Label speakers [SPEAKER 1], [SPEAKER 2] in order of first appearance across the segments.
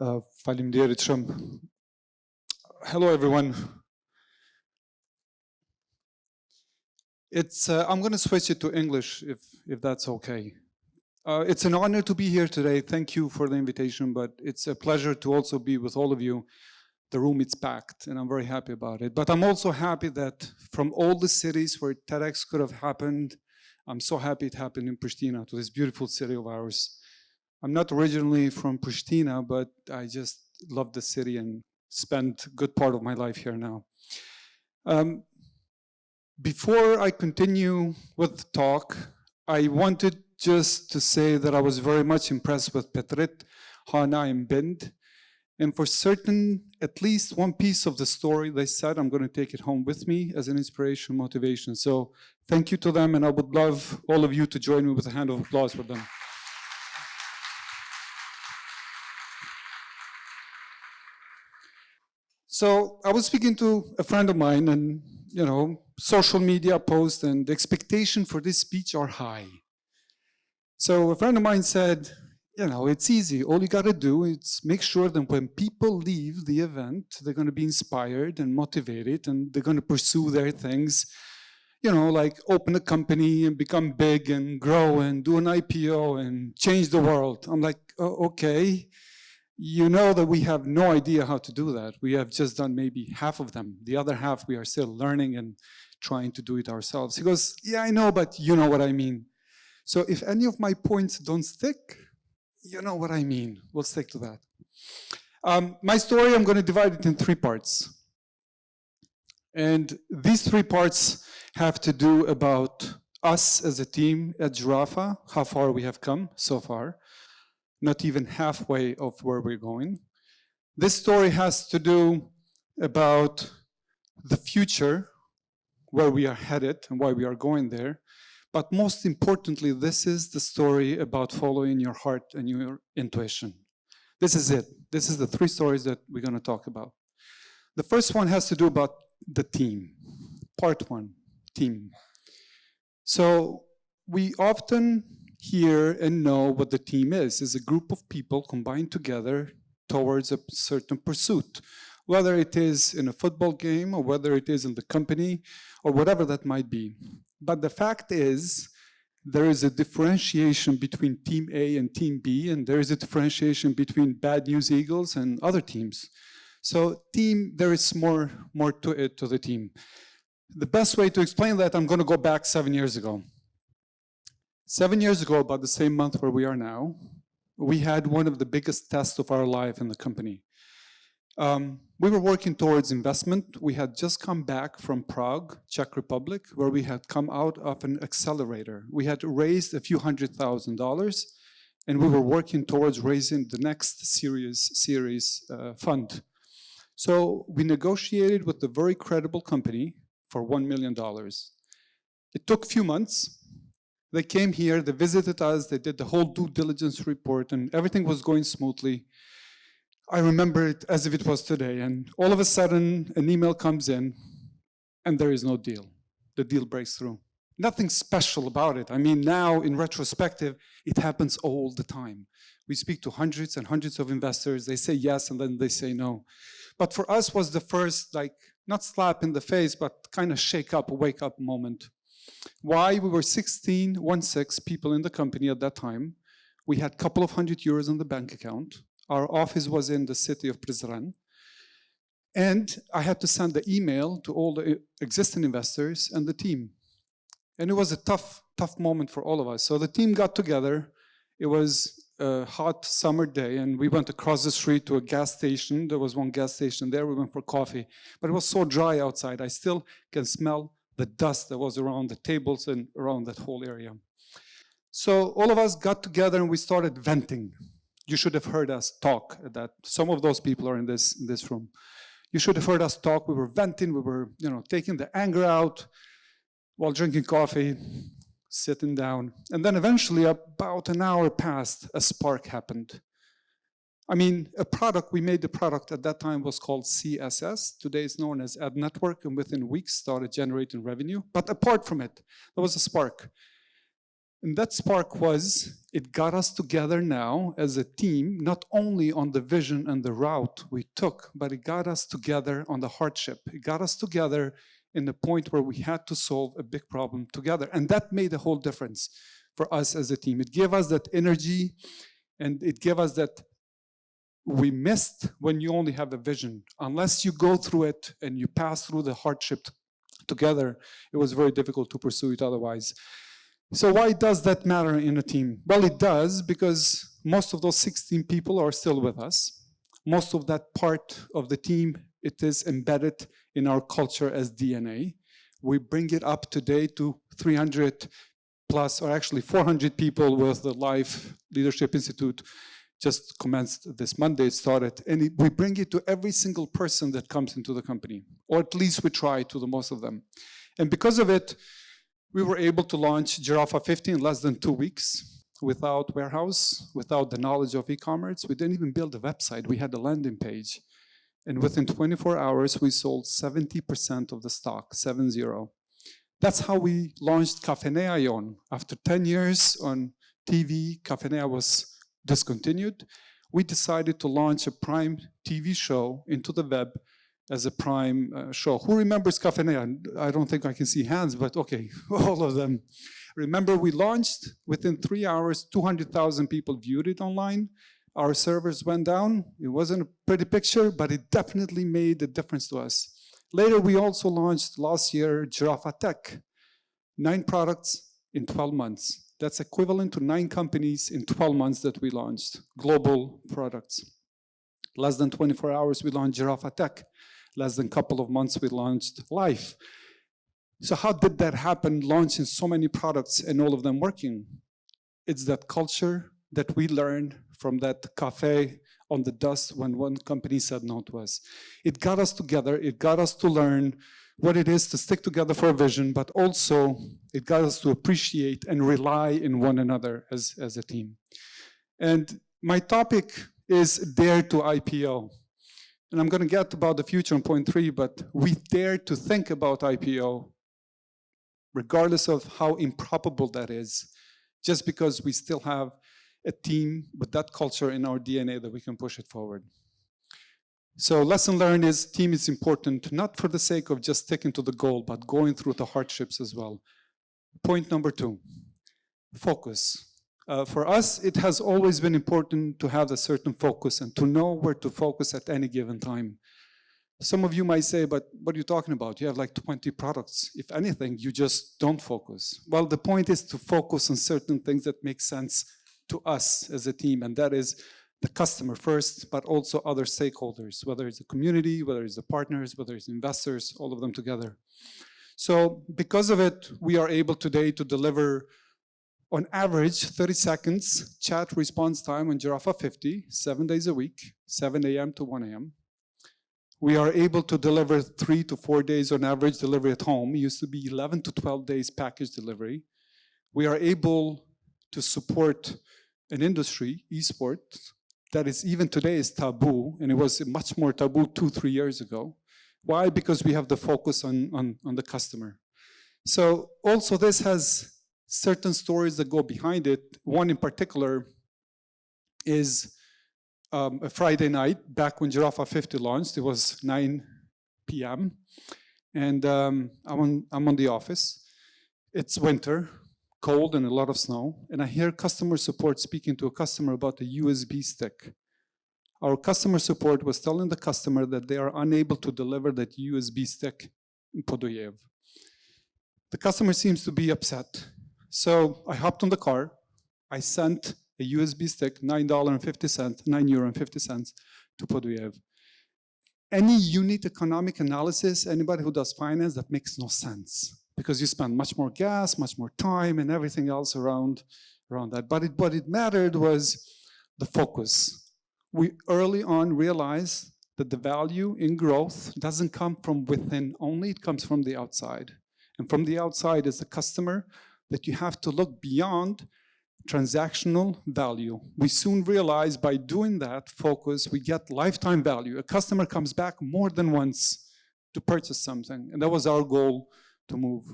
[SPEAKER 1] Hello, everyone. I'm going to switch it to English, if that's okay. It's an honor to be here today. Thank you for the invitation, but it's a pleasure to also be with all of you. The room is packed, and I'm very happy about it. But I'm also happy that from all the cities where TEDx could have happened, I'm so happy it happened in Pristina, to this beautiful city of ours. I'm not originally from Pristina, but I just love the city and spent a good part of my life here now. Before I continue with the talk, I wanted just to say that I was very much impressed with Petrit, Hana, and Bind. And for certain, at least one piece of the story they said, I'm going to take it home with me as an inspiration, motivation. So thank you to them, and I would love all of you to join me with a hand of applause for them. So I was speaking to a friend of mine, and social media posts and the expectation for this speech are high. So a friend of mine said, it's easy. All you got to do is make sure that when people leave the event, they're going to be inspired and motivated, and they're going to pursue their things, like open a company and become big and grow and do an IPO and change the world. I'm like, oh, okay. You know that we have no idea how to do that. We have just done maybe half of them. The other half, we are still learning and trying to do it ourselves. He goes, yeah, I know, but you know what I mean. So if any of my points don't stick, you know what I mean. We'll stick to that. My story, I'm going to divide it in 3 parts. And these 3 parts have to do about us as a team at Giraffa, how far we have come so far. Not even halfway of where we're going. This story has to do about the future, where we are headed and why we are going there. But most importantly, this is the story about following your heart and your intuition. This is it. This is the 3 stories that we're going to talk about. The first one has to do about the team. Part 1, team. So we often hear and know what the team is a group of people combined together towards a certain pursuit, whether it is in a football game or whether it is in the company or whatever that might be. But the fact is, there is a differentiation between Team A and Team B, and there is a differentiation between Bad News Eagles and other teams. So team, there is more to it, to the team. The best way to explain that, I'm going to go back 7 years ago. 7 years ago, about the same month where we are now, we had one of the biggest tests of our life in the company. We were working towards investment. We had just come back from Prague, Czech Republic, where we had come out of an accelerator. We had raised a few $100,000, and we were working towards raising the next series fund. So we negotiated with a very credible company for $1 million. It took a few months. They came here, they visited us, they did the whole due diligence report, and everything was going smoothly. I remember it as if it was today, and all of a sudden, an email comes in, and there is no deal. The deal breaks through. Nothing special about it. I mean, now, in retrospective, it happens all the time. We speak to hundreds and hundreds of investors, they say yes, and then they say no. But for us was the first, not slap in the face, but kind of shake up, wake up moment. Why? We were 16 people in the company at that time. We had a couple of €100 in the bank account. Our office was in the city of Prizren. And I had to send the email to all the existing investors and the team. And it was a tough moment for all of us. So the team got together. It was a hot summer day, and we went across the street to a gas station. There was one gas station there. We went for coffee. But it was so dry outside. I still can smell the dust that was around the tables and around that whole area. So all of us got together and we started venting. You should have heard us talk at that. Some of those people are in this room. You should have heard us talk. We were venting. We were, taking the anger out while drinking coffee, sitting down. And then eventually, about an hour passed, a spark happened. I mean, we made the product at that time was called CSS. Today it's known as Ad Network, and within weeks started generating revenue. But apart from it, there was a spark. And that spark was, it got us together now as a team, not only on the vision and the route we took, but it got us together on the hardship. It got us together in the point where we had to solve a big problem together. And that made a whole difference for us as a team. It gave us that energy, and it gave us that we missed when you only have a vision. Unless you go through it and you pass through the hardship together, it was very difficult to pursue it otherwise. So why does that matter in a team? Well, it does, because most of those 16 people are still with us. Most of that part of the team, it is embedded in our culture as DNA. We bring it up today to 300 plus, or actually 400 people with the Life Leadership Institute. Just commenced this Monday, it started, and we bring it to every single person that comes into the company, or at least we try to the most of them. And because of it, we were able to launch Giraffe 50 in less than 2 weeks, without warehouse, without the knowledge of e-commerce. We didn't even build a website, we had a landing page. And within 24 hours, we sold 70% of the stock, 7-0. That's how we launched Cahani. After 10 years on TV, Cahani was discontinued. We decided to launch a prime TV show into the web as a prime show. Who remembers Cahani? I don't think I can see hands, but okay, all of them. Remember, we launched within 3 hours, 200,000 people viewed it online. Our servers went down. It wasn't a pretty picture, but it definitely made a difference to us. Later, we also launched last year Giraffe Tech, 9 products in 12 months. That's equivalent to 9 companies in 12 months that we launched, global products. Less than 24 hours, we launched Giraffe Tech. Less than a couple of months, we launched Life. So how did that happen, launching so many products and all of them working? It's that culture that we learned from that cafe on the dust when one company said no to us. It got us together, it got us to learn what it is to stick together for a vision, but also it got us to appreciate and rely in one another as a team. And my topic is Dare to IPO. And I'm going to get about the future on point 3, but we dare to think about IPO, regardless of how improbable that is, just because we still have a team with that culture in our DNA that we can push it forward. So lesson learned is team is important, not for the sake of just sticking to the goal, but going through the hardships as well. Point number 2, focus. For us, it has always been important to have a certain focus and to know where to focus at any given time. Some of you might say, but what are you talking about? You have like 20 products. If anything, you just don't focus. Well, the point is to focus on certain things that make sense to us as a team, and that is the customer first, but also other stakeholders, whether it's the community, whether it's the partners, whether it's investors, all of them together. So because of it, we are able today to deliver on average 30 seconds chat response time on Giraffe 50, 7 days a week, 7 a.m. to 1 a.m. We are able to deliver 3 to 4 days on average delivery at home. It used to be 11 to 12 days package delivery. We are able to support an industry, esports, that is even today is taboo, and it was much more taboo 2-3 years ago. Why? Because we have the focus on the customer. So also this has certain stories that go behind it. One in particular is a Friday night, back when Giraffe 50 launched. It was 9 p.m. and I'm on the office. It's winter, cold and a lot of snow, and I hear customer support speaking to a customer about a USB stick. Our customer support was telling the customer that they are unable to deliver that USB stick in Podoyev. The customer seems to be upset. So I hopped on the car, I sent a USB stick, €9.50 to Podoyev. Any unit economic analysis, anybody who does finance, that makes no sense, because you spend much more gas, much more time, and everything else around that. But what it mattered was the focus. We early on realized that the value in growth doesn't come from within only, it comes from the outside. And from the outside is the customer, that you have to look beyond transactional value. We soon realized by doing that focus, we get lifetime value. A customer comes back more than once to purchase something, and that was our goal to move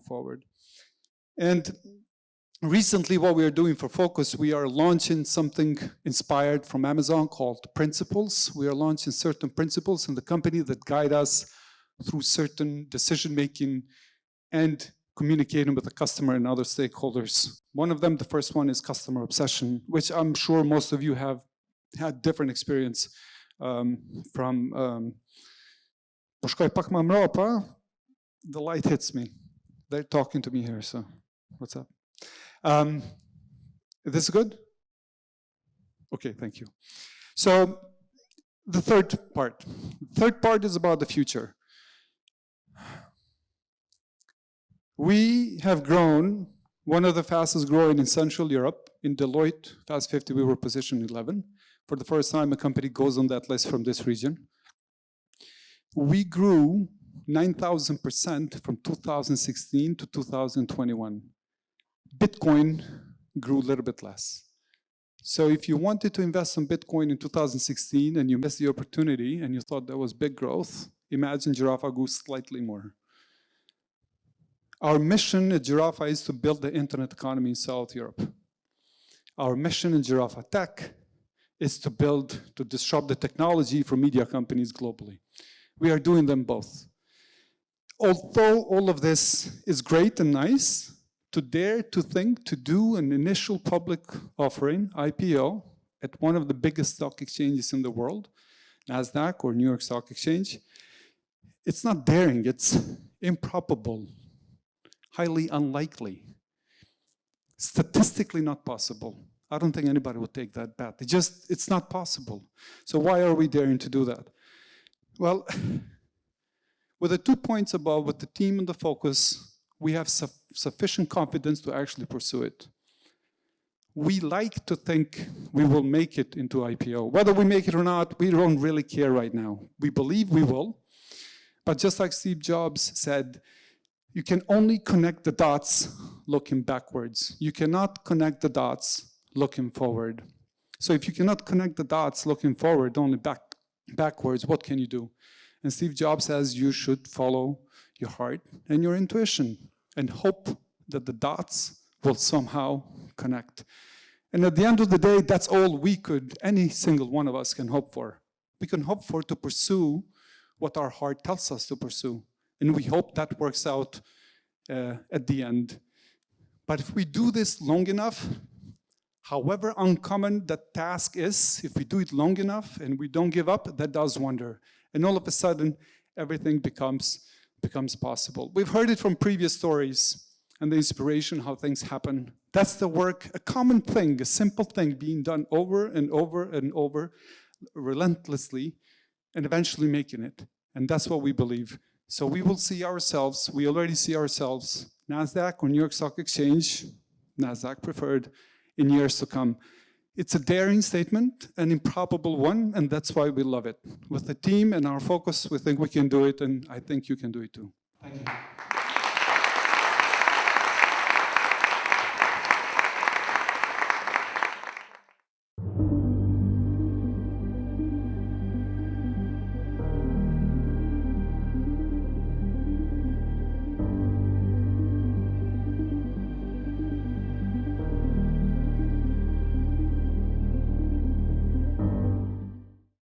[SPEAKER 1] forward. And Recently, what we are doing for Focus, we are launching something inspired from Amazon called Principles. We are launching certain principles in the company that guide us through certain decision-making and communicating with the customer and other stakeholders. One of them, the first one, is customer obsession, which I'm sure most of you have had different experience from. The light hits me. They're talking to me here, so what's up? Is this good? Okay, thank you. So the third part. The third part is about the future. We have grown, one of the fastest growing in Central Europe. In Deloitte Fast 50, we were positioned 11. For the first time, a company goes on that list from this region. We grew 9,000% from 2016 to 2021. Bitcoin grew a little bit less. So if you wanted to invest in Bitcoin in 2016 and you missed the opportunity and you thought that was big growth, imagine Giraffa grew slightly more. Our mission at Giraffa is to build the internet economy in South Europe. Our mission in Giraffa Tech is to disrupt the technology for media companies globally. We are doing them both. Although all of this is great and nice, to dare to think to do an initial public offering, IPO, at one of the biggest stock exchanges in the world, NASDAQ or New York Stock Exchange, it's not daring, it's improbable, highly unlikely, statistically not possible. I don't think anybody would take that bet. It's not possible. So why are we daring to do that? Well, with the 2 points above, with the team and the focus, we have sufficient confidence to actually pursue it. We like to think we will make it into IPO. Whether we make it or not, we don't really care right now. We believe we will, but just like Steve Jobs said, you can only connect the dots looking backwards. You cannot connect the dots looking forward. So if you cannot connect the dots looking forward, only backwards, what can you do? And Steve Jobs says you should follow your heart and your intuition and hope that the dots will somehow connect. And at the end of the day, that's all any single one of us can hope for. We can hope for to pursue what our heart tells us to pursue. And we hope that works out at the end. But if we do this long enough, however uncommon that task is, if we do it long enough and we don't give up, that does wonder. And all of a sudden, everything becomes possible. We've heard it from previous stories and the inspiration, how things happen. That's the work, a common thing, a simple thing being done over and over and over, relentlessly, and eventually making it. And that's what we believe. So we will see ourselves, we already see ourselves, NASDAQ or New York Stock Exchange, NASDAQ preferred, in years to come. It's a daring statement, an improbable one, and that's why we love it. With the team and our focus, we think we can do it, and I think you can do it too. Thank you.